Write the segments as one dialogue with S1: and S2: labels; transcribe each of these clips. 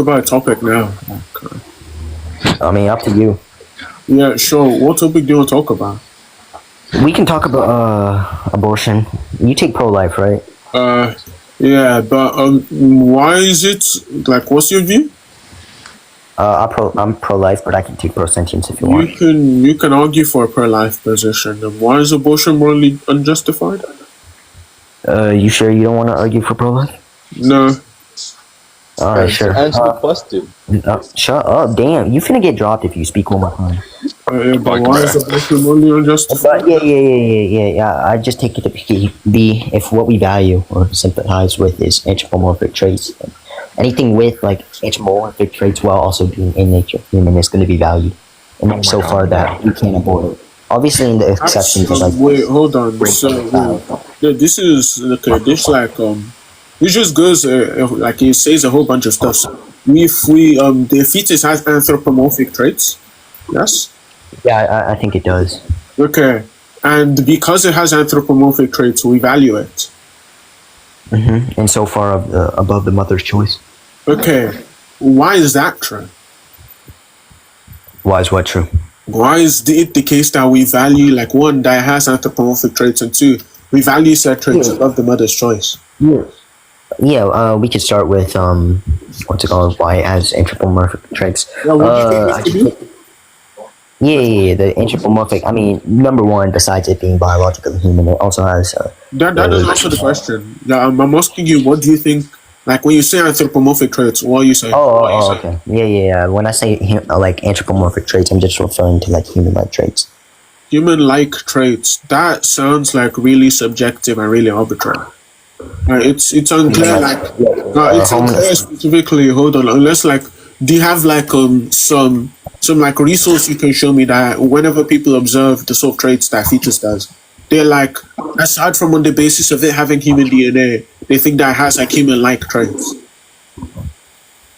S1: about a topic now.
S2: I mean, up to you.
S1: Yeah, sure. What topic do you want to talk about?
S2: We can talk about abortion. You take pro-life, right?
S1: Uh, yeah, but why is it like? What's your view?
S2: I'm pro-life, but I can take pro-sentience if you
S1: You
S2: want.
S1: can argue for a pro-life position. And why is abortion morally unjustified?
S2: You sure you don't want to argue for pro-life?
S1: No.
S2: All right, sure.
S3: Answer the question.
S2: Shut up, damn! You finna get dropped if you speak one more time.
S1: But why is abortion morally unjustified?
S2: But yeah. I just take it to be if what we value or sympathize with is anthropomorphic traits. Anything with like anthropomorphic traits while also being in nature human is going to be valued. And then so far that we can't avoid it. Obviously, in the exceptions, like
S1: wait, hold on. So this is okay. This just goes like it says a whole bunch of stuff. So if we the fetus has anthropomorphic traits, yes.
S2: yeah, I think it does.
S1: Okay, and because it has anthropomorphic traits, we value it.
S2: And so far above the mother's choice.
S1: Okay, why is that true?
S2: Why is what true?
S1: Why is it the case that we value like one that has anthropomorphic traits and two we value said traits above the mother's choice?
S2: Yeah, we could start with what's it called? Why it has anthropomorphic traits? Yeah, the anthropomorphic. I mean, number one, besides it being biologically human, it also has.
S1: That doesn't answer the question. Yeah, I'm asking you, what do you think? Like when you say anthropomorphic traits, what are you saying?
S2: Okay. Yeah. When I say like anthropomorphic traits, I'm just referring to like human-like traits.
S1: Human-like traits. That sounds like really subjective and really arbitrary. It's unclear. It's unclear specifically. Hold on, unless like, do you have like some like resource you can show me that whenever people observe the sort of traits that fetus does, they're like, aside from on the basis of it having human DNA, they think that it has like human-like traits.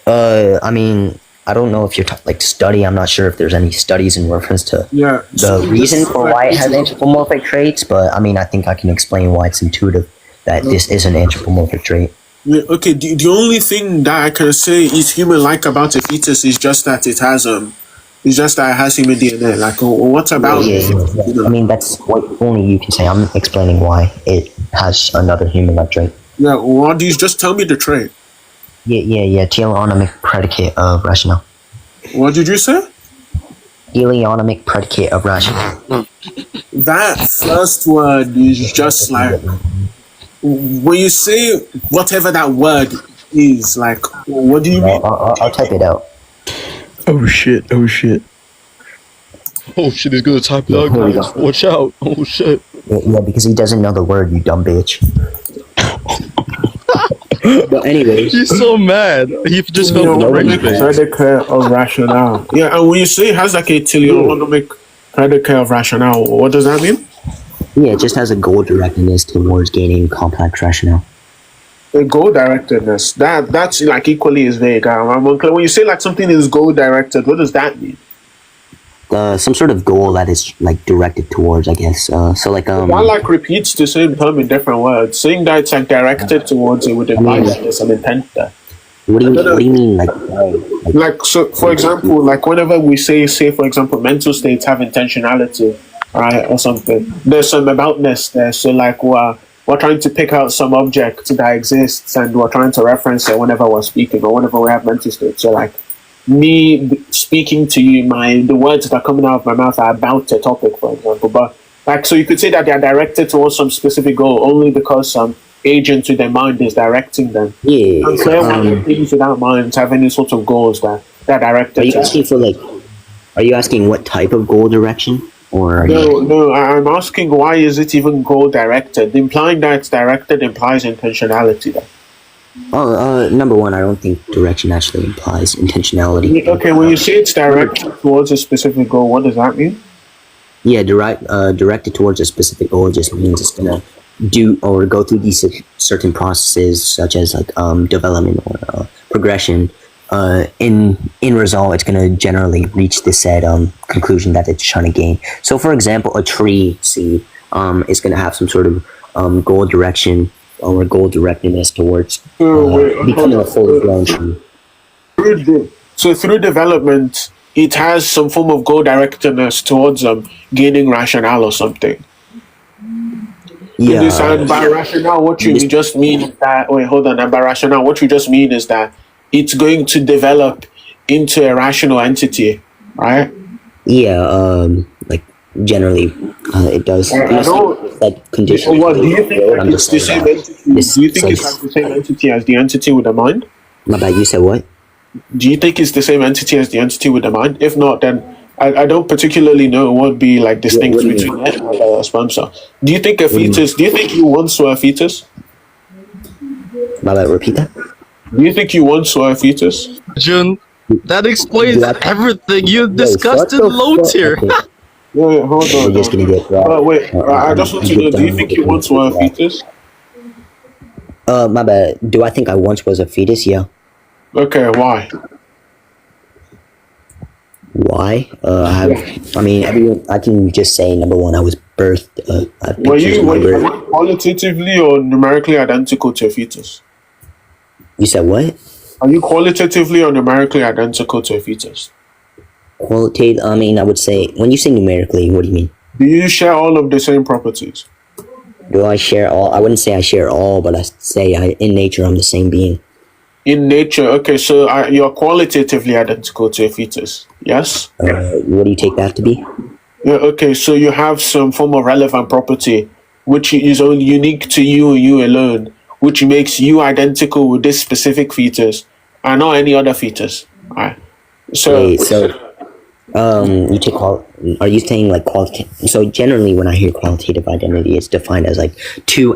S2: I mean, I don't know if you're like study. I'm not sure if there's any studies in reference to the reason for why it has anthropomorphic traits, but I mean, I think I can explain why it's intuitive that this is an anthropomorphic trait.
S1: Yeah, okay, the only thing that I can say is human-like about a fetus is just that it has human DNA. Like, what about?
S2: I mean, that's what only you can say. I'm explaining why it has another human-like trait.
S1: Yeah, why do you just tell me the trait?
S2: Yeah. Teleonomic predicate of rationale.
S1: What did you say?
S2: Teleonomic predicate of rationale.
S1: That first word is just like, when you say whatever that word is, like, what do you mean?
S2: I'll type it out.
S4: Oh shit.
S3: Oh shit, he's gonna type it out, guys. Watch out. Oh shit.
S2: Yeah, because he doesn't know the word, you dumb bitch. But anyways.
S3: He's so mad. He just felt the rage bait.
S1: Predicate of rationale. Yeah, and when you say it has like a teleonomic predicate of rationale, what does that mean?
S2: Yeah, it just has a goal directedness towards gaining complex rationale.
S1: A goal directedness. That's like equally as vague. I'm unclear. When you say like something is goal directed, what does that mean?
S2: Some sort of goal that is like directed towards, I guess. So like
S1: that like repeats the same term in different words. Saying that it's like directed towards it would imply that there's some intent there.
S2: What do you mean
S1: like so for example, like whenever we say for example mental states have intentionality, right, or something, there's some aboutness there. So like we're trying to pick out some object that exists and we're trying to reference it whenever we're speaking or whenever we have mental states. So like me speaking to you, the words that are coming out of my mouth are about a topic, for example. But like, so you could say that they're directed towards some specific goal only because some agent with their mind is directing them.
S2: Yeah.
S1: And clear things without minds have any sort of goals that they're directed.
S2: Are you asking for like? Are you asking what type of goal direction? Or
S1: no, I'm asking why is it even goal directed? Implying that it's directed implies intentionality there.
S2: Number one, I don't think direction actually implies intentionality.
S1: Okay, when you say it's directed towards a specific goal, what does that mean?
S2: Yeah, directed towards a specific goal just means it's gonna do or go through these certain processes such as like development or progression. In result, it's gonna generally reach the said conclusion that it's trying to gain. So, for example, a tree seed is gonna have some sort of goal direction or goal directedness towards becoming a fully grown tree.
S1: Through development, it has some form of goal directedness towards gaining rationale or something. You
S2: Yeah,
S1: understand? By rationale, what you
S2: this,
S1: just mean is that. Wait, hold on. And by rationale, what you just mean is that it's going to develop into a rational entity, right?
S2: yeah, like generally, it does. I'm
S1: I
S2: not saying
S1: don't.
S2: it's like conditioned to
S1: What do
S2: be
S1: you think?
S2: real.
S1: Like
S2: I'm
S1: it's
S2: just
S1: the
S2: saying
S1: same
S2: that
S1: entity?
S2: this
S1: Do you think it's like
S2: says,
S1: the same entity as the entity with the mind?
S2: my bad. You said what?
S1: Do you think it's the same entity as the entity with the mind? If not, then I don't particularly know what would be like
S2: What
S1: distinct
S2: do you mean?
S1: between it and a sperm cell. Do you think a
S2: What do you
S1: fetus?
S2: mean?
S1: Do you think you once saw a fetus?
S2: My bad. Repeat that.
S1: Do you think you once saw a fetus?
S3: Jun, that
S2: Do
S3: explains
S2: I?
S3: everything. You
S2: Yo,
S3: discussed
S2: shut
S3: in
S2: the
S3: loads
S2: fuck.
S3: here.
S2: Okay,
S1: Wait, hold
S2: we're
S1: on.
S2: just gonna get right.
S1: Wait, I just want to
S2: Get
S1: know. Do you
S2: done with
S1: think
S2: the
S1: you once saw a
S2: conversation.
S1: fetus?
S2: My bad. Do I think I once was a fetus? Yeah.
S1: Okay, why?
S2: Why? I
S1: Yeah.
S2: have. I mean, everyone. I can just say number one. I was birthed. I have
S1: Were
S2: pictures
S1: you
S2: of my
S1: were you
S2: birth.
S1: qualitatively or numerically identical to a fetus?
S2: You said what?
S1: Are you qualitatively or numerically identical to a fetus?
S2: Qualitative. I mean, I would say when you say numerically, what do you mean?
S1: Do you share all of the same properties?
S2: Do I share all? I wouldn't say I share all, but I say in nature, I'm the same being.
S1: In nature, okay, so you're qualitatively identical to a fetus, yes?
S2: What do you take that to be?
S1: Yeah, okay, so you have some form of relevant property which is only unique to you and you alone, which makes you identical with this specific fetus and not any other fetus. Alright. So
S2: Wait, so you take are you saying like qualitative? So generally, when I hear qualitative identity, it's defined as like two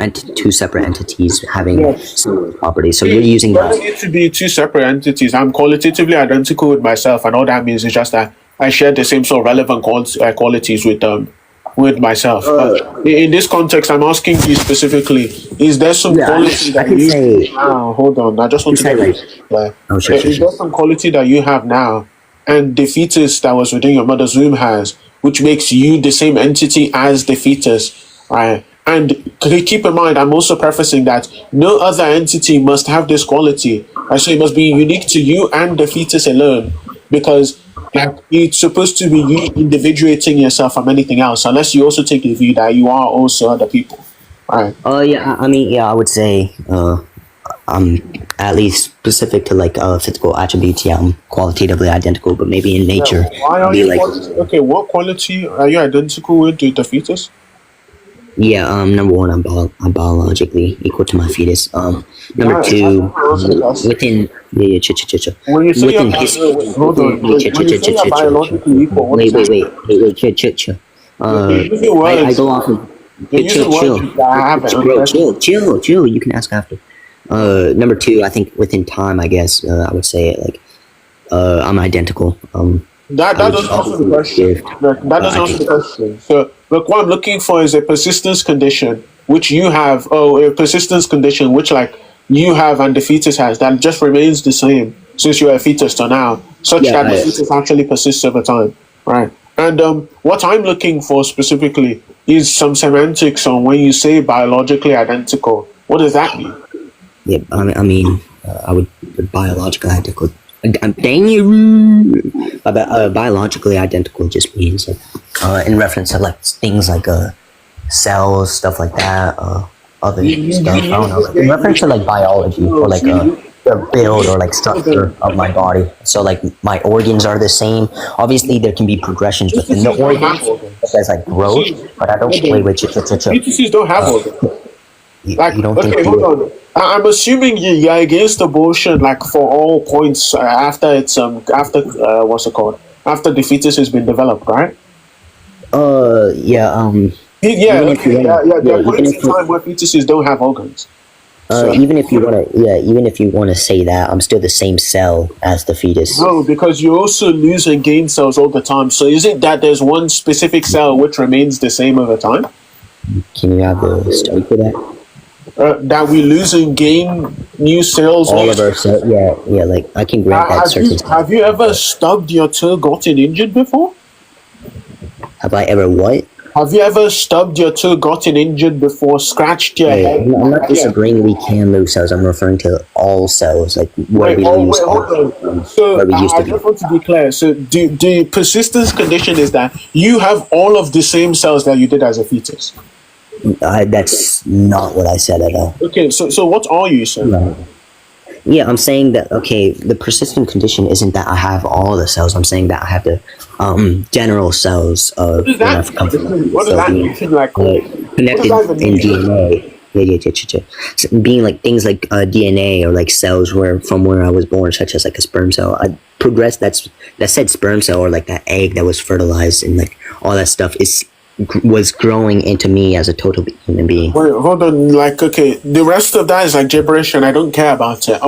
S2: separate entities having
S1: yes.
S2: similar properties. So you're using
S1: It doesn't
S2: that.
S1: need to be two separate entities. I'm qualitatively identical with myself, and all that means is just that I share the same sort of relevant qualities with myself. But in this context, I'm asking you specifically: is there some
S2: Yeah,
S1: quality
S2: I
S1: that
S2: can
S1: you
S2: say.
S1: now? Hold on, I just
S2: I can
S1: want to
S2: say
S1: get
S2: like.
S1: this clear.
S2: Oh, sure, sure,
S1: Is
S2: sure.
S1: there some quality that you have now, and the fetus that was within your mother's womb has, which makes you the same entity as the fetus, right? And keep in mind, I'm also prefacing that no other entity must have this quality. I say it must be unique to you and the fetus alone, because like it's supposed to be you individuating yourself from anything else, unless you also take the view that you are also other people, right?
S2: Yeah. I mean, yeah. I would say. At least specific to like physical attributes. Yeah, I'm qualitatively identical, but maybe in
S1: Yeah.
S2: nature,
S1: Why
S2: it'd
S1: are
S2: be
S1: you
S2: like.
S1: okay? What quality are you identical with the fetus?
S2: Yeah, number one, I'm biologically equal to my fetus. Number
S1: That
S2: two,
S1: doesn't answer the question.
S2: within yeah,
S1: When you say you're
S2: within history,
S1: hold on, when you say you're biologically equal, what does that mean? You're using
S2: I
S1: words.
S2: go off of
S1: You're using words that I haven't understood.
S2: chill. You can ask after. Number two, I think within time, I guess I would say it like I'm identical.
S1: That
S2: I would
S1: doesn't answer the
S2: obviously
S1: question.
S2: give.
S1: That doesn't
S2: I
S1: answer
S2: think
S1: the question. So, look, what I'm looking for is a persistence condition which you have. Oh, a persistence condition which like you have and the fetus has that just remains the same since you're a fetus to now, such
S2: yeah.
S1: that the fetus actually persists over time, right? And what I'm looking for specifically is some semantics on when you say biologically identical. What does that mean?
S2: Yeah, I mean, I would biologically identical. Dang you! Biologically identical just means like, in reference to like things like cells, stuff like that, other stuff. I don't know. Like, in reference to like biology or like the build or like structure of my body. So like my organs are the same. Obviously, there can be progressions within the
S1: Fetuses don't have
S2: organs,
S1: organs.
S2: such as like growth.
S1: Fetuses,
S2: But I don't.
S1: hold on.
S2: Wait, chill.
S1: Fetuses don't have organs. Like,
S2: You don't think
S1: okay, hold
S2: you?
S1: on. I'm assuming you're against abortion, like for all points after it's after what's it called? After the fetus has been developed, right?
S2: Yeah.
S1: Yeah,
S2: Even if you
S1: okay,
S2: wanna,
S1: yeah. There
S2: yeah,
S1: are points in time where fetuses don't have organs. So
S2: even if you wanna, yeah, even if you wanna say that, I'm still the same cell as the fetus.
S1: no, because you also lose and gain cells all the time. So is it that there's one specific cell which remains the same over time?
S2: Can you have a study for that?
S1: That we lose and gain new cells.
S2: All of our cells, yeah, like I can grant that certain.
S1: Have you ever stubbed your toe, gotten injured before?
S2: Have I ever what?
S1: Have you ever stubbed your toe, gotten injured before, scratched your
S2: Hey,
S1: head?
S2: I'm not disagreeing we can lose cells. I'm referring to all cells, like where we lose
S1: Hold
S2: all,
S1: on. So
S2: where we used
S1: I
S2: to be.
S1: just want to be clear. So the persistence condition is that you have all of the same cells that you did as a fetus.
S2: That's not what I said at all.
S1: Okay, so what are you, sir?
S2: No. Yeah, I'm saying that, okay, the persistent condition isn't that I have all the cells. I'm saying that I have the general cells of
S1: What does
S2: when
S1: that
S2: I've come from
S1: mean? What does
S2: so
S1: that
S2: being
S1: mean? Like, what
S2: connected
S1: does that even
S2: in
S1: mean?
S2: DNA. Yeah. So being like things like DNA or like cells where from where I was born, such as like a sperm cell. I progressed. That said sperm cell or like that egg that was fertilized and like all that stuff was growing into me as a total human being.
S1: Wait, hold on. Like, okay, the rest of that is like gibberish, and I don't care about it.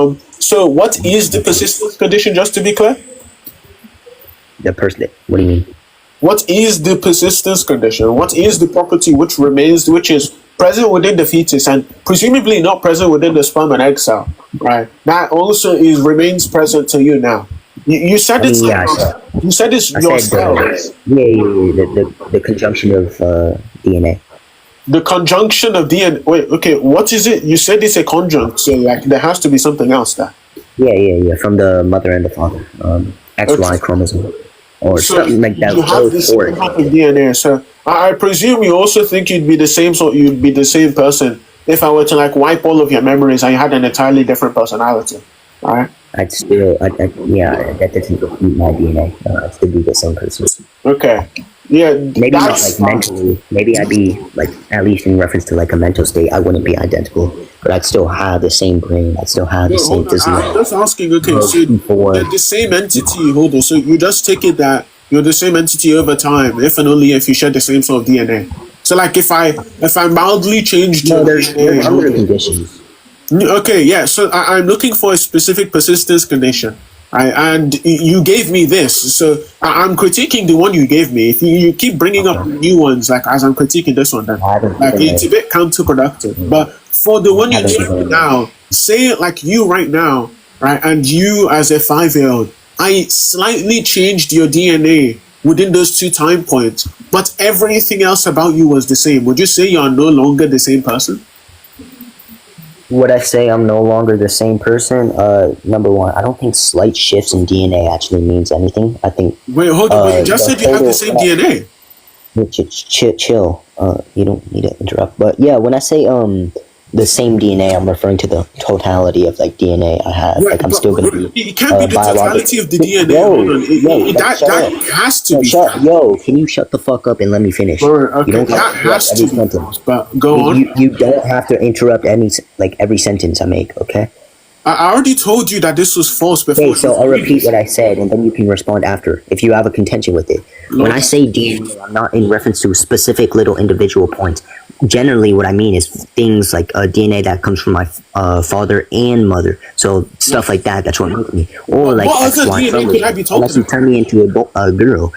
S1: So what is the persistence condition? Just to be clear,
S2: The person. What do you mean?
S1: what is the persistence condition? What is the property which remains, which is present within the fetus and presumably not present within the sperm and egg cell, right? That also remains present to you now. You said
S2: I
S1: it's
S2: mean, yeah.
S1: you said it's
S2: I
S1: your
S2: said
S1: cells.
S2: the conjunction of DNA.
S1: The conjunction of DNA. Wait, okay, what is it? You said it's a conjunct, so like there has to be something else there.
S2: Yeah. From the mother and the father, XY
S1: Okay.
S2: chromosome, or
S1: So
S2: something like that.
S1: you have this
S2: Or
S1: type of DNA. So I presume you also think you'd be the same. So you'd be the same person if I were to like wipe all of your memories and you had an entirely different personality, right?
S2: I'd still, yeah, that doesn't repeat my DNA. I'd still be the same person.
S1: Okay. Yeah,
S2: Maybe not
S1: that's
S2: like mentally. Maybe I'd be like, at least in reference to like a mental state, I wouldn't be identical, but I'd still have the same brain. I'd still have the
S1: No,
S2: same
S1: hold on. I'm
S2: physique.
S1: just asking. Okay, so you're the same entity. Hold on. So you just take it that you're the same entity over time, if and only if you share the same sort of DNA. So, like, if I mildly changed
S2: No,
S1: your
S2: there's
S1: DNA,
S2: other conditions.
S1: okay, yeah. So I'm looking for a specific persistence condition. And you gave me this, so I'm critiquing the one you gave me. If you keep bringing up new ones, like as I'm critiquing this one, then
S2: I haven't
S1: like
S2: given
S1: it's a
S2: it.
S1: bit counterproductive. But for the one you
S2: haven't
S1: gave me
S2: given it.
S1: now, say like you right now, right, and you as a 5-year-old, I slightly changed your DNA within those 2 time points, but everything else about you was the same. Would you say you are no longer the same person?
S2: Would I say I'm no longer the same person? Number one, I don't think slight shifts in DNA actually means anything. I think
S1: Wait, hold on. But you just
S2: the
S1: said you have the same DNA.
S2: chill. You don't need to interrupt. But yeah, when I say the same DNA, I'm referring to the totality of like DNA I have.
S1: Yeah,
S2: Like I'm
S1: but
S2: still gonna be
S1: it can't be the
S2: biological.
S1: totality of the DNA.
S2: Yo,
S1: Hold on.
S2: shut
S1: That
S2: up.
S1: has to
S2: No,
S1: be.
S2: yo, can you shut the fuck up and let me finish?
S1: Alright,
S2: You
S1: okay,
S2: don't
S1: that
S2: have to interrupt
S1: has
S2: every
S1: to be.
S2: sentence.
S1: But go on.
S2: You don't have to interrupt every sentence I make. Okay.
S1: I already told you that this was false before.
S2: Okay, so I'll repeat what I said, and then you can respond after if you have a contention with it. When I say DNA, I'm not in reference to specific little individual points. Generally, what I mean is things like DNA that comes from my father and mother. So stuff like that. That's what makes me. Or like
S1: What other
S2: XY
S1: DNA could I be talking
S2: unless you
S1: about?
S2: turn me into a girl.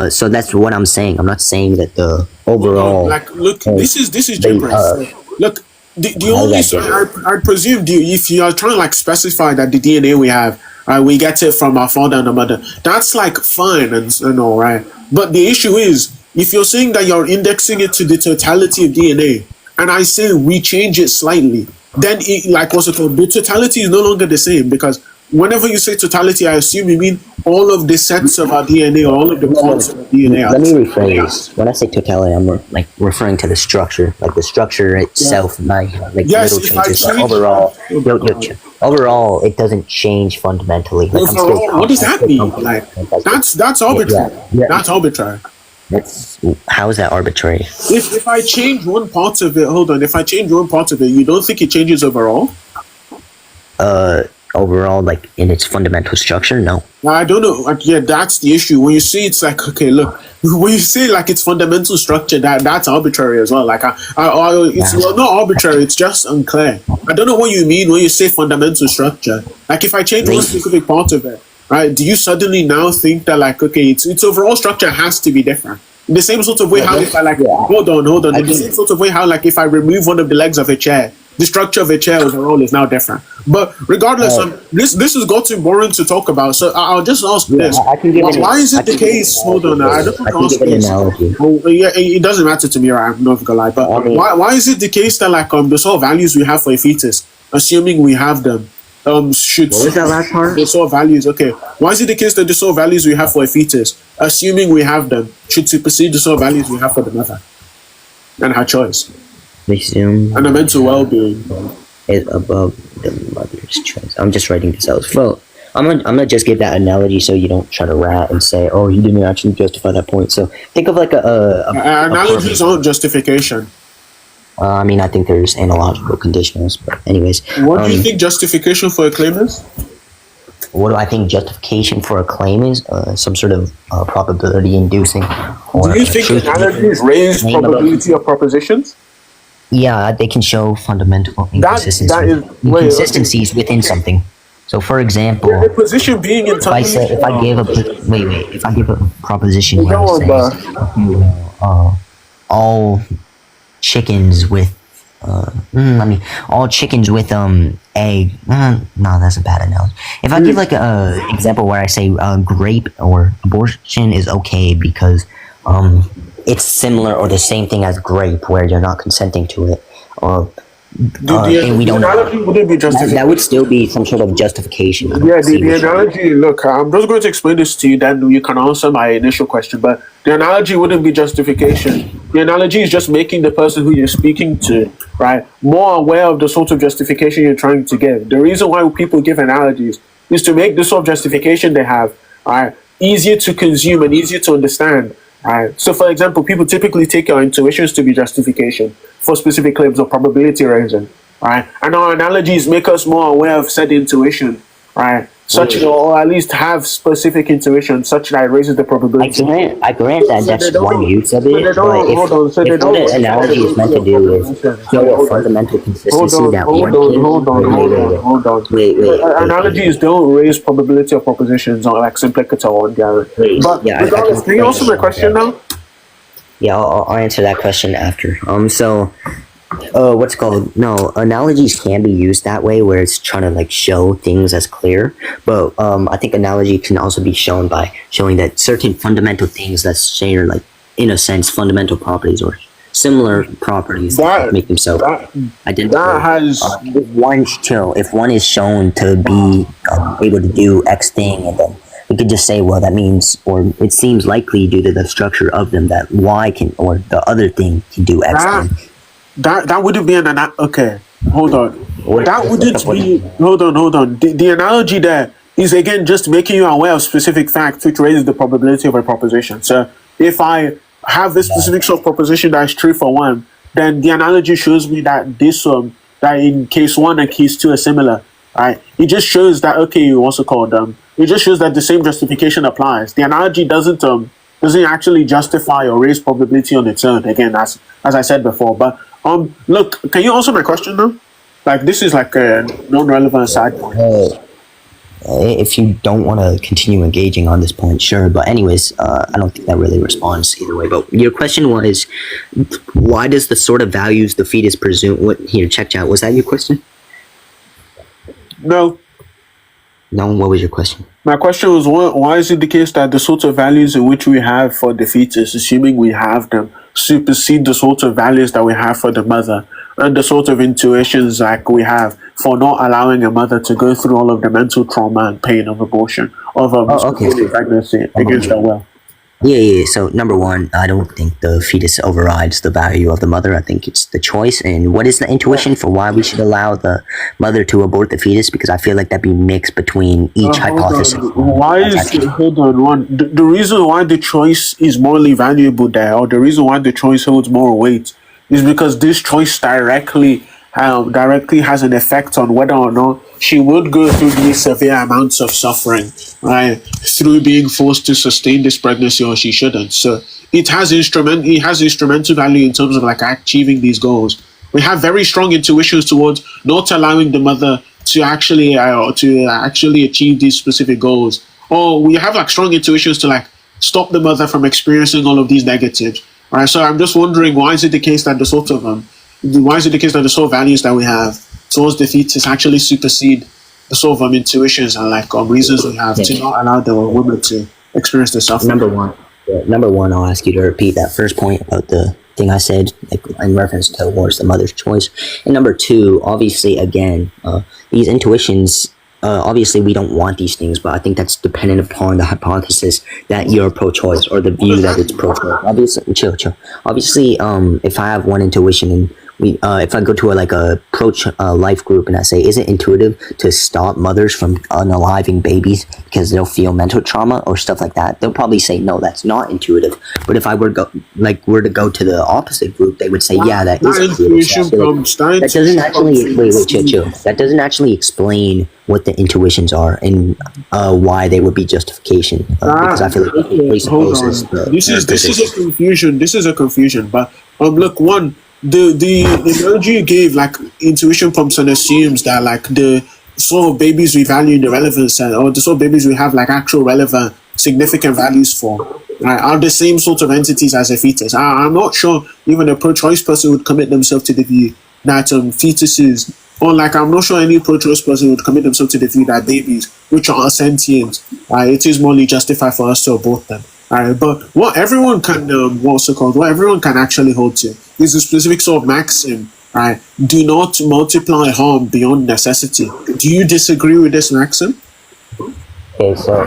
S2: So that's what I'm saying. I'm not saying that the overall.
S1: Like, look, this is
S2: they,
S1: gibberish. Look, the
S2: How
S1: only
S2: is that gibberish?
S1: I presume if you are trying to like specify that the DNA we have, we get it from our father and our mother. That's like fine and all right. But the issue is if you're saying that you're indexing it to the totality of DNA, and I say we change it slightly, then like what's it called? The totality is no longer the same because whenever you say totality, I assume you mean all of the sets of our DNA or all of the parts of our DNA.
S2: Let me rephrase. When I say totality, I'm like referring to the structure, like the structure itself might have like
S1: Yes,
S2: little
S1: if I
S2: changes, but
S1: change-
S2: overall, it doesn't change fundamentally. Like, I'm still
S1: What does that mean?
S2: comfortable.
S1: Like that's arbitrary.
S2: Yeah.
S1: That's arbitrary.
S2: That's how is that arbitrary?
S1: If I change one part of it, hold on. If I change one part of it, you don't think it changes overall?
S2: Overall, like in its fundamental structure, no.
S1: I don't know. Like, yeah, that's the issue. When you see it's like, okay, look, when you say like its fundamental structure, that's arbitrary as well. Like, it's well, not arbitrary. It's just unclear. I don't know what you mean when you say fundamental structure. Like, if I change one specific part of it, right? Do you suddenly now think that like, okay, its overall structure has to be different? In the same sort of way how if I like, hold on. In the same sort of way how like if I remove one of the legs of a chair, the structure of a chair overall is now different. But regardless, this has gotten boring to talk about. So I'll just ask this:
S2: I can give
S1: why,
S2: an,
S1: why is
S2: I
S1: it the
S2: can give an
S1: case? Hold on, I
S2: analogy.
S1: don't want
S2: I
S1: to
S2: can
S1: ask
S2: give an
S1: this.
S2: analogy.
S1: Well, yeah, it doesn't matter to me, right? I'm not gonna lie. But
S2: I mean,
S1: why is it the case that like the sort of values we have for a fetus, assuming we have them, should
S2: what was that last part?
S1: the sort of values? Okay, why is it the case that the sort of values we have for a fetus, assuming we have them, should supersede the sort of values we have for the mother and her choice
S2: Resume
S1: and the mental well-being?
S2: is above the mother's choice. I'm just writing this out. Well, I'm gonna just give that analogy so you don't try to rat and say, "Oh, you didn't actually justify that point." So think of like a
S1: Analogies aren't justification.
S2: I mean, I think there's analogical conditionals, but anyways,
S1: What do you think justification for a claim is?
S2: what do I think justification for a claim is? Some sort of probability inducing. Or
S1: Do you think
S2: truth-
S1: analogies raise
S2: claim about-
S1: probability of propositions?
S2: Yeah, they can show fundamental inconsistencies,
S1: that is- wait,
S2: inconsistencies within something. So, for example,
S1: The position being
S2: if I say, if I give a if I give a proposition where I
S1: Go on,
S2: say,
S1: bro.
S2: okay, well, all chickens with all chickens with egg. No, that's a bad analogy. If I give like a example where I say grape or abortion is okay because it's similar or the same thing as grape, where you're not consenting to it, or and we don't.
S1: analogy wouldn't be justification.
S2: That would still be some sort of justification. I don't
S1: Yeah,
S2: see
S1: the
S2: which-
S1: analogy, look, I'm just going to explain this to you, then you can answer my initial question. But the analogy wouldn't be justification. The analogy is just making the person who you're speaking to, right, more aware of the sort of justification you're trying to give. The reason why people give analogies is to make the sort of justification they have, right, easier to consume and easier to understand. Right. So, for example, people typically take our intuitions to be justification for specific claims or probability raising, right? And our analogies make us more aware of said intuition, right? Such or at least have specific intuition, such that it raises the probability.
S2: I grant that
S1: So
S2: that's
S1: they don't-
S2: one use of
S1: so
S2: it,
S1: they don't-
S2: but
S1: hold on, so they
S2: if what
S1: don't-
S2: the analogy is meant to do is show a fundamental consistency that one thing.
S1: Hold on.
S2: Wait,
S1: Analogies don't raise probability of propositions or like simplicator on Gary.
S2: Wait,
S1: But
S2: yeah, I
S1: regardless, can you answer my question now?
S2: Yeah, I'll answer that question after. So, what's it called? No, analogies can be used that way, where it's trying to like show things as clear. But I think analogy can also be shown by showing that certain fundamental things that share, like in a sense, fundamental properties or similar properties that make themselves identical.
S1: That has
S2: If one is shown to be able to do X thing, and then we could just say, well, that means, or it seems likely due to the structure of them that Y can, or the other thing can do X thing.
S1: That wouldn't be okay. Hold on. That wouldn't be. Hold on. The analogy there is again just making you aware of specific facts, which raises the probability of a proposition. So if I have this specific sort of proposition that is true for one, then the analogy shows me that this that in case one and case two are similar. Right? It just shows that what's it called? It just shows that the same justification applies. The analogy doesn't actually justify or raise probability on its own. Again, as I said before. But look, can you answer my question now? Like this is like a non-relevant side point.
S2: If you don't want to continue engaging on this point, sure. But anyways, I don't think that really responds either way. But your question was, why does the sort of values the fetus presume? Check out. Was that your question?
S1: No.
S2: No, what was your question?
S1: My question was, why is it the case that the sort of values in which we have for the fetus, assuming we have them, supersede the sort of values that we have for the mother, and the sort of intuitions like we have for not allowing a mother to go through all of the mental trauma and pain of abortion, of pregnancy against her will?
S2: Yeah. So number one, I don't think the fetus overrides the value of the mother. I think it's the choice. And what is the intuition for why we should allow the mother to abort the fetus? Because I feel like that'd be mixed between each hypothesis.
S1: Hold on. The reason why the choice is morally valuable there, or the reason why the choice holds more weight, is because this choice directly has an effect on whether or not she would go through these severe amounts of suffering, right, through being forced to sustain this pregnancy, or she shouldn't. So it has instrumental value in terms of like achieving these goals. We have very strong intuitions towards not allowing the mother to actually achieve these specific goals, or we have like strong intuitions to like stop the mother from experiencing all of these negatives. Right, so I'm just wondering, why is it the case that the sort of why is it the case that the sort of values that we have towards the fetus actually supersede the sort of intuitions and like reasons we have to not allow the woman to experience the suffering?
S2: Number one, I'll ask you to repeat that first point about the thing I said, like in reference towards the mother's choice. And number two, obviously, again, these intuitions. Obviously, we don't want these things, but I think that's dependent upon the hypothesis that you're pro-choice or the view that it's pro-choice. Obviously, chill. Obviously, if I have one intuition and if I go to a pro-life group and I say, is it intuitive to stop mothers from unaliving babies because they'll feel mental trauma or stuff like that? They'll probably say, no, that's not intuitive. But if I were to go to the opposite group, they would say, yeah, that is intuitive. That doesn't actually chill. That doesn't actually explain what the intuitions are and why they would be justification. Because I feel like it presupposes
S1: this is a confusion. This is a confusion. But look, one. The analogy you gave, like intuition pumps and assumes that like the sort of babies we value in the relevance or the sort of babies we have like actual relevant significant values for are the same sort of entities as a fetus. I'm not sure even a pro-choice person would commit themselves to the view that fetuses, or like I'm not sure any pro-choice person would commit themselves to the view that babies which are sentient, it is morally justified for us to abort them. But what everyone can what everyone can actually hold to is a specific sort of maxim, right? Do not multiply harm beyond necessity. Do you disagree with this maxim?
S2: Okay, so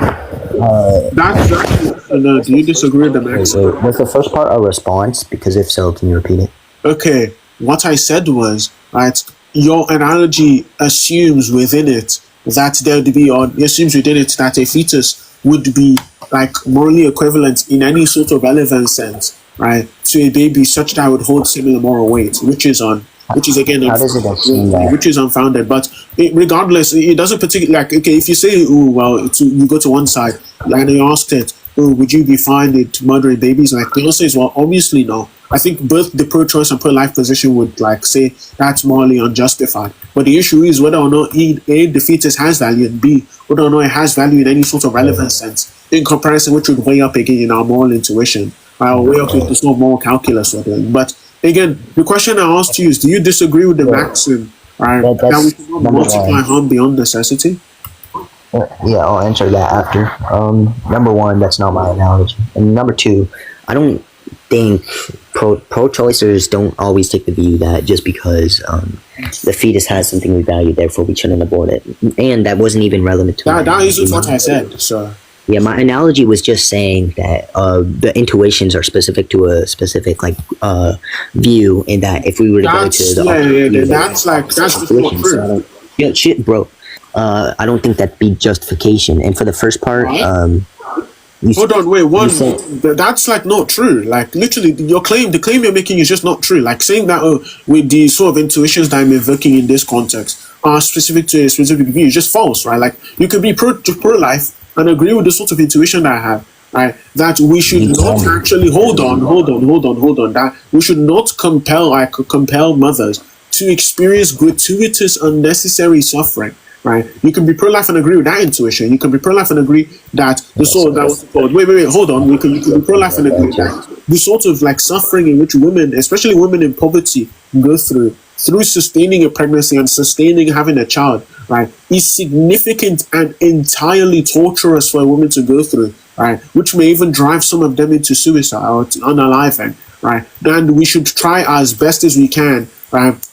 S1: do you disagree with the maxim?
S2: So was the first part a response? Because if so, can you repeat it?
S1: Okay, what I said was, right, your analogy assumes within it that there would be, or assumes within it that a fetus would be like morally equivalent in any sort of relevant sense, right, to a baby such that would hold similar moral weight, which is again which is unfounded. But regardless, it doesn't particularly like, okay, if you say, you go to one side and you asked it, would you be fine with murdering babies? Like the answer is, well, obviously no. I think both the pro-choice and pro-life position would like say that's morally unjustified. But the issue is whether or not A, the fetus has value, and B, whether or not it has value in any sort of relevant sense in comparison, which would weigh up again in our moral intuition, or weigh up with the sort of moral calculus or doing. But again, the question I asked you is, do you disagree with the maxim that we should not multiply harm beyond necessity?
S2: Yeah, I'll answer that after. Number one, that's not my analogy. And number two, I don't think pro-choicers don't always take the view that just because the fetus has something we value, therefore we shouldn't abort it. And that wasn't even relevant to
S1: that isn't what I said. So
S2: yeah, my analogy was just saying that the intuitions are specific to a specific view, and that if we were to go to the
S1: that's not true.
S2: Yeah, shit, bro. I don't think that'd be justification. And for the first part,
S1: hold on, wait, that's like not true. Like literally, the claim you're making is just not true. Like saying that with the sort of intuitions that I'm invoking in this context are specific to a specific view is just false, right? Like you could be pro-life and agree with the sort of intuition that I have, right? That we should not actually hold on. That we should not compel mothers to experience gratuitous, unnecessary suffering. Right, you can be pro-life and agree with that intuition. You can be pro-life and agree that the sort that was called. Wait, hold on. You can be pro-life and agree that the sort of like suffering in which women, especially women in poverty, go through sustaining a pregnancy and sustaining having a child, right, is significant and entirely torturous for a woman to go through, right, which may even drive some of them into suicide or to unaliving, right. And we should try as best as we can,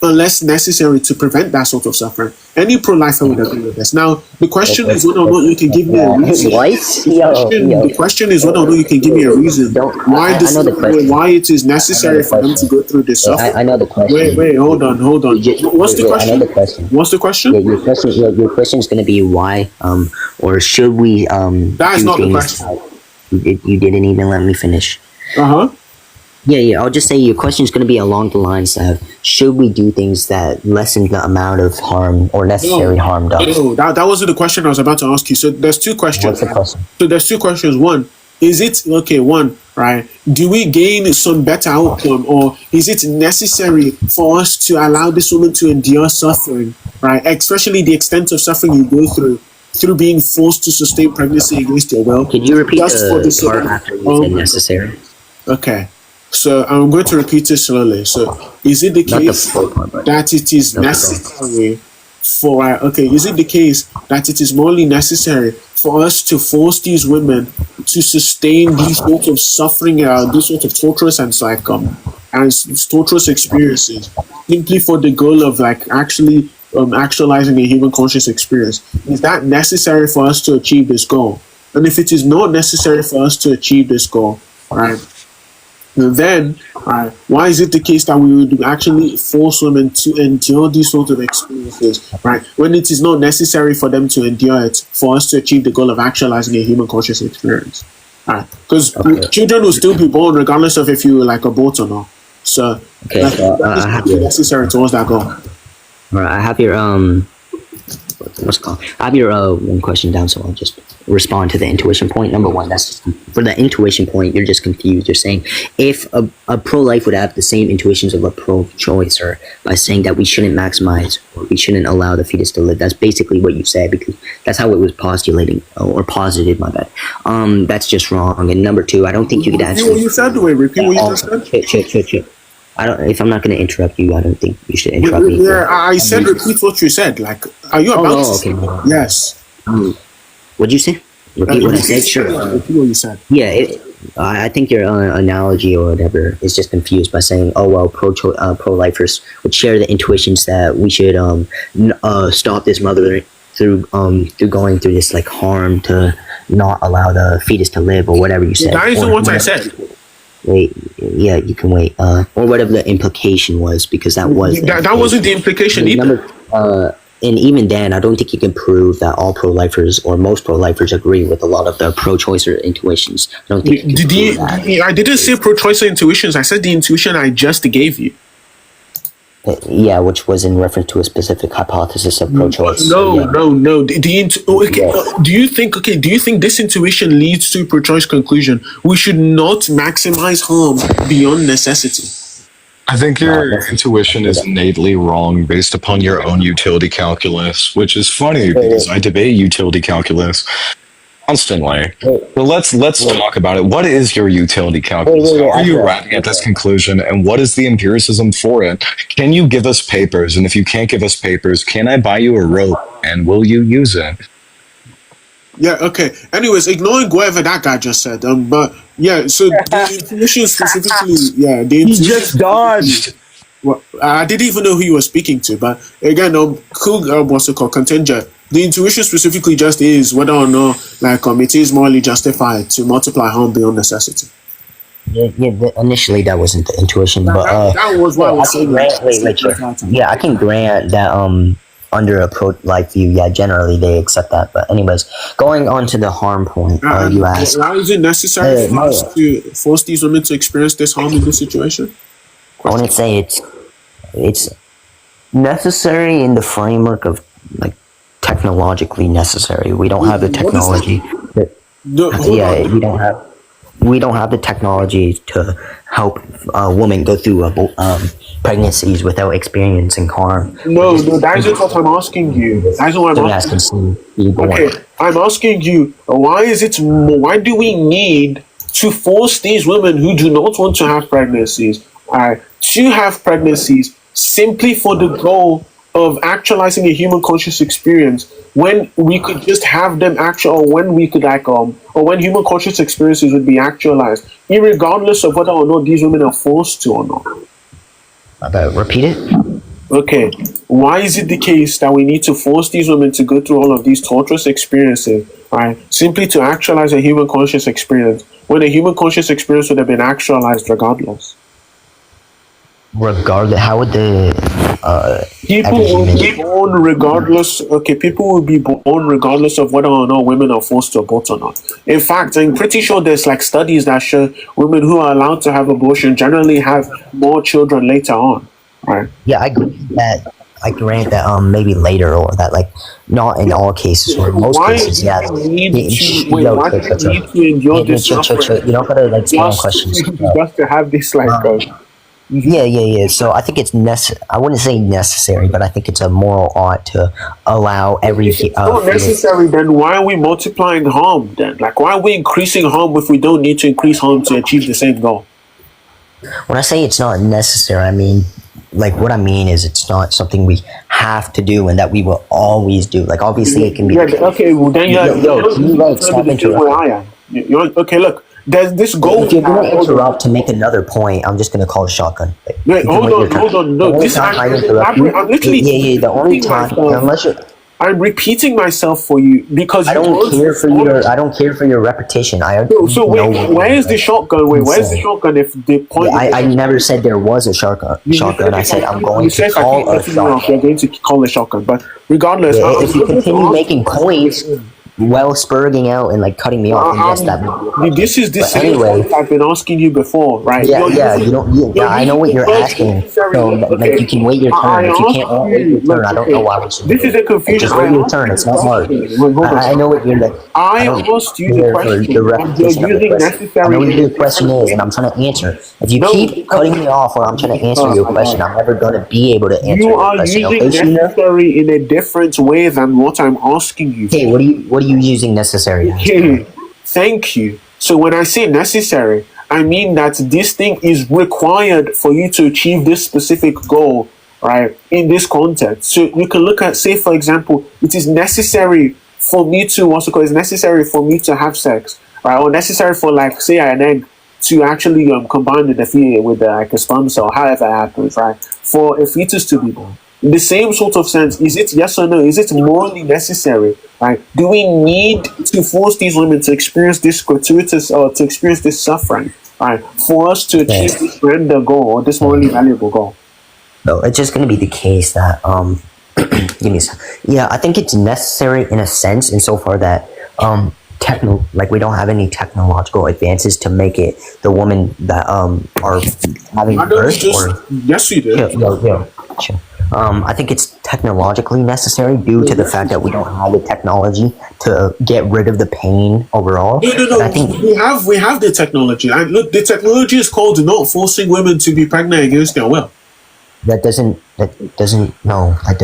S1: unless necessary, to prevent that sort of suffering. Any pro-lifer would agree with this. Now, the question is whether or not you can give me a reason. The question is whether or not you can give me a reason why it is necessary for them to go through this suffering.
S2: I know the question.
S1: Wait, hold on. What's the question?
S2: I know the question.
S1: What's the question?
S2: Yeah, your question is going to be why, or should we?
S1: That is not the question.
S2: You didn't even let me finish. Yeah, I'll just say your question is going to be along the lines of, should we do things that lessen the amount of harm or necessary harm done?
S1: No, that wasn't the question I was about to ask you. So there's two questions.
S2: What's the question?
S1: So there's two questions. One, is it, right, do we gain some better outcome, or is it necessary for us to allow this woman to endure suffering, right, especially the extent of suffering you go through being forced to sustain pregnancy against your will?
S2: Could you repeat the part after you said necessary?
S1: Okay. So I'm going to repeat it slowly. So is it the
S2: Not the
S1: case
S2: full part, but
S1: that it is
S2: not the full.
S1: necessary for okay? Is it the case that it is morally necessary for us to force these women to sustain these sorts of suffering, these sorts of torturous torturous experiences, simply for the goal of like actually actualizing a human conscious experience? Is that necessary for us to achieve this goal? And if it is not necessary for us to achieve this goal, right? Then, why is it the case that we would actually force women to endure these sort of experiences, right? When it is not necessary for them to endure it for us to achieve the goal of actualizing a human conscious experience, right? Because
S2: Okay.
S1: children will still be born regardless of if you like abort or not. So,
S2: Okay.
S1: that is
S2: I have
S1: not
S2: your.
S1: necessary towards that goal.
S2: All right. I have your what's it called? I have your one question down, so I'll just respond to the intuition point. Number one, that's just, for the intuition point, you're just confused. You're saying if a pro-life would have the same intuitions of a pro-choicer by saying that we shouldn't maximize or we shouldn't allow the fetus to live. That's basically what you said, because that's how it was postulating or posited. My bad. That's just wrong. And number two, I don't think you could
S1: Repeat what
S2: actually.
S1: you said, the way. Repeat what you just said.
S2: Shit. I don't. If I'm not going to interrupt you, I don't think you should interrupt me.
S1: Yeah, I said repeat what you said. Like, are you about to?
S2: Okay.
S1: Yes.
S2: What'd you say? Repeat what I said. Sure.
S1: Repeat what you said.
S2: Yeah, I think your analogy or whatever is just confused by saying, "Oh well, pro-lifers would share the intuitions that we should stop this mother through going through this like harm to not allow the fetus to live or whatever you said."
S1: That isn't what I said.
S2: Wait, yeah, you can wait. Or whatever the implication was, because that was
S1: That wasn't the implication either.
S2: And even then, I don't think you can prove that all pro-lifers or most pro-lifers agree with a lot of the pro-choicer intuitions. I don't think you can prove that.
S1: I didn't say pro-choicer intuitions. I said the intuition I just gave you.
S2: Yeah, which was in reference to a specific hypothesis of pro-choice.
S1: No.
S2: Yeah.
S1: Do you think this intuition leads to a pro-choice conclusion? We should not maximize harm beyond necessity.
S3: I think your intuition is innately wrong based upon your own utility calculus, which is funny because I debate utility calculus constantly. So let's talk about it. What is your utility calculus? How are you arriving at this conclusion, and what is the empiricism for it? Can you give us papers? And if you can't give us papers, can I buy you a rope, and will you use it?
S1: Yeah, okay. Anyways, ignoring whatever that guy just said, but yeah, so the intuition specifically, the intuition
S3: just dodged.
S1: Well, I didn't even know who you were speaking to, but again, cool, what's it called, contingent. The intuition specifically just is whether or not, like, it is morally justified to multiply harm beyond necessity.
S2: Initially that wasn't the intuition, but
S1: that was what I was saying.
S2: Yeah, I can grant that under a pro-life view, yeah, generally they accept that. But anyways, going on to the harm point, you asked.
S1: Why is it necessary for us to force these women to experience this harm in this situation?
S2: I wouldn't say it's necessary in the framework of like technologically necessary. We don't have the technology. We don't have the technology to help a woman go through pregnancies without experiencing harm.
S1: No, that isn't what I'm asking you. That's what I'm asking. Okay, I'm asking you, why do we need to force these women who do not want to have pregnancies to have pregnancies simply for the goal of actualizing a human conscious experience when we could just have them or when human conscious experiences would be actualized, irregardless of whether or not these women are forced to or not?
S2: Repeat it?
S1: Okay, why is it the case that we need to force these women to go through all of these torturous experiences, simply to actualize a human conscious experience, when a human conscious experience would have been actualized regardless?
S2: Regardless, how would the
S1: people will be born regardless? Okay, people will be born regardless of whether or not women are forced to abort or not. In fact, I'm pretty sure there's like studies that show women who are allowed to have abortion generally have more children later on. Right?
S2: Yeah, I grant that maybe later, or that like not in all cases or in most cases. Yeah.
S1: You
S2: don't gotta like small questions.
S1: Just to have this
S2: Yeah. So I think it's I wouldn't say necessary, but I think it's a moral ought to allow every.
S1: If it's not necessary, then why are we multiplying harm? Then, like, why are we increasing harm if we don't need to increase harm to achieve the same goal?
S2: When I say it's not necessary, I mean, like, what I mean is it's not something we have to do and that we will always do. Like, obviously, it can be.
S1: Yeah, okay, well then
S2: Can you like stop interrupting?
S1: I am. Okay, look, there's this goal.
S2: If you're gonna interrupt to make another point, I'm just gonna call a shotgun. Like,
S1: Wait, hold on. No, this
S2: time I
S1: I'm
S2: interrupt you,
S1: literally.
S2: yeah. The only time, unless you're.
S1: I'm repeating myself for you because
S2: I don't care for your. I don't care for your repetition.
S1: So wait, where's the shotgun? Wait, where's the shotgun? If the point,
S2: yeah, I never said there was a shotgun. I said I'm going to call a shotgun.
S1: You're going to call a shotgun, but regardless,
S2: Yeah, if you continue making points while spurging out and like cutting me off, then yes, that.
S1: This is the
S2: But
S1: same
S2: anyway,
S1: point I've been asking you before, right?
S2: yeah. You don't. Yeah, I know what you're asking. So like, you can wait your turn. If you can't wait your turn, I don't know why we should.
S1: This is a confusion.
S2: Just wait your turn. It's not hard. I know what you're like.
S1: I asked you the question.
S2: The repetition of the question. I know what your question is, and I'm trying to answer. If you keep cutting me off while I'm trying to answer your question, I'm never going to be able to answer
S1: You
S2: your
S1: are
S2: question.
S1: using
S2: Okay, Sheena?
S1: necessary in a different way than what I'm asking you.
S2: Hey, what are you using necessary?
S1: Thank you. So when I say necessary, I mean that this thing is required for you to achieve this specific goal, right? In this context. So you can look at, say, for example, it is necessary for me to, what's it called? It's necessary for me to have sex, right? Or necessary for, like, say, an egg to actually combine with the fetus with like a sperm cell, however it happens, right? For a fetus to be born. In the same sort of sense, is it yes or no? Is it morally necessary? Right? Do we need to force these women to experience this gratuitous or to experience this suffering, right? For us to achieve this render goal or this morally valuable goal?
S2: No, it's just going to be the case that give me some. Yeah, I think it's necessary in a sense, insofar that like we don't have any technological advances to make it the woman that are having birth or
S1: yes, we do.
S2: Sure. I think it's technologically necessary due to the fact that we don't have the technology to get rid of the pain overall.
S1: No.
S2: I think
S1: we have the technology. And look, the technology is called not forcing women to be pregnant against their will.
S2: That doesn't no.
S1: And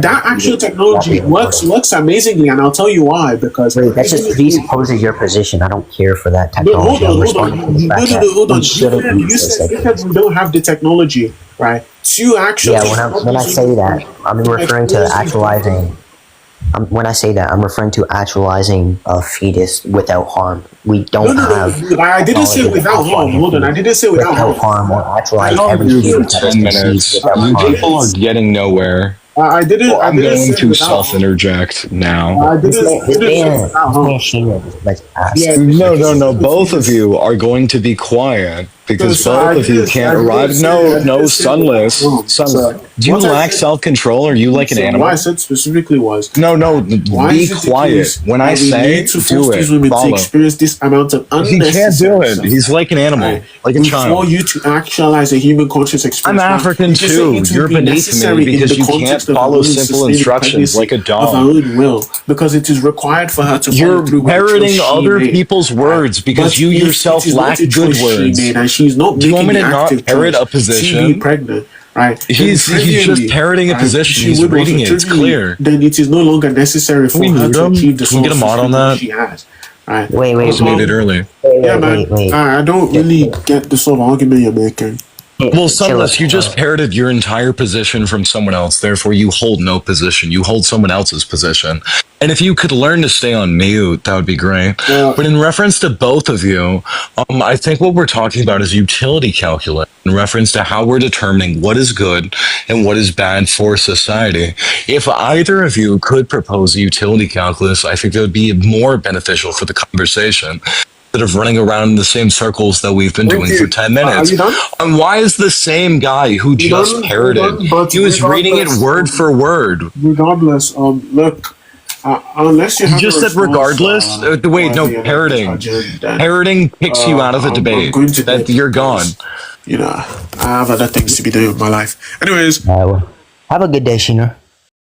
S1: that actual technology works amazingly, and I'll tell you why. Because
S2: that just presupposes your position. I don't care for that technology.
S1: Hold on. You said we don't have the technology, right? To actually.
S2: Yeah, when I say that, I'm referring to actualizing. When I say that, I'm referring to actualizing a fetus without harm. We don't have.
S1: I didn't say without harm. Hold on, I didn't say without harm.
S2: Or actualize
S3: every fetus. 10 minutes. You people are getting nowhere.
S1: I didn't.
S3: Well, I'm
S1: didn't
S3: going to self-interject now.
S1: I didn't.
S3: No. Both of you are going to be quiet because both of you can't arrive. No, sunless. Do you lack self-control? Are you like an animal?
S1: What I said specifically was
S3: no. Be quiet. When I say do it, follow.
S1: To experience this amount of
S3: he can't do it. He's like an animal, like a child.
S1: For you to actualize a human conscious experience.
S3: I'm African too. You're beneath me because you can't follow simple instructions like a dog.
S1: Of her own will, because it is required for her to.
S3: You're parroting other people's words because you yourself lack good words.
S1: And she's not.
S3: Do you want me to not parrot a position?
S1: To be pregnant. Right.
S3: He's just parroting a position. He's reading it. It's clear.
S1: Then it is no longer necessary for her to achieve the
S3: sort of that
S1: she has. Right.
S2: Wait.
S3: Made it early.
S2: Wait.
S1: I don't really get the sort of argument you're making.
S3: Well, Sunless, you just parroted your entire position from someone else. Therefore, you hold no position. You hold someone else's position. And if you could learn to stay on mute, that would be great. Yeah. But in reference to both of you, I think what we're talking about is utility calculus in reference to how we're determining what is good and what is bad for society. If either of you could propose a utility calculus, I think that would be more beneficial for the conversation. Instead of running around in the same circles that we've been doing for 10 minutes. And why is the same guy who just parroted, he was reading it word for word.
S1: Regardless, look, unless you have
S3: just said regardless? Wait, no, parroting. Parroting kicks you out of the debate. That you're gone.
S1: You know, I have other things to be doing with my life. Anyways.
S2: Have a good day, Sheena.